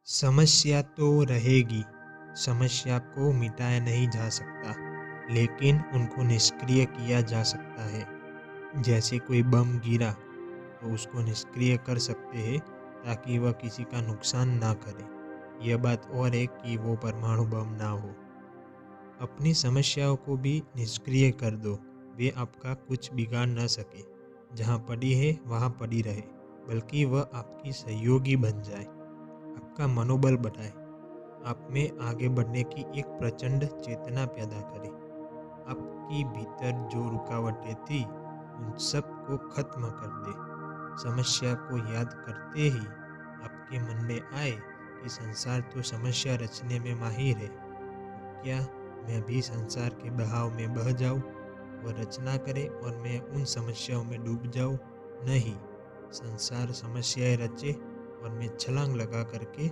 समस्या तो रहेगी, समस्या को मिटाया नहीं जा सकता, लेकिन उनको निष्क्रिय किया जा सकता है। जैसे कोई बम गिरा तो उसको निष्क्रिय कर सकते हैं ताकि वह किसी का नुकसान ना करे। यह बात और है कि वो परमाणु बम ना हो। अपनी समस्याओं को भी निष्क्रिय कर दो, वे आपका कुछ बिगाड़ न सके। जहाँ पड़ी है वहाँ पड़ी रहे, बल्कि वह आपकी सहयोगी बन जाए, आपका मनोबल बढ़ाए, आप में आगे बढ़ने की एक प्रचंड चेतना पैदा करे। आपकी भीतर जो रुकावटें थी उन सब को खत्म कर दे। समस्या को याद करते ही आपके मन में आए कि संसार तो समस्या रचने में माहिर है, तो क्या मैं भी संसार के बहाव में बह जाऊं? वह रचना करे और मैं उन समस्याओं में डूब जाऊं? नहीं, संसार समस्याएं रचे और मैं छलांग लगा करके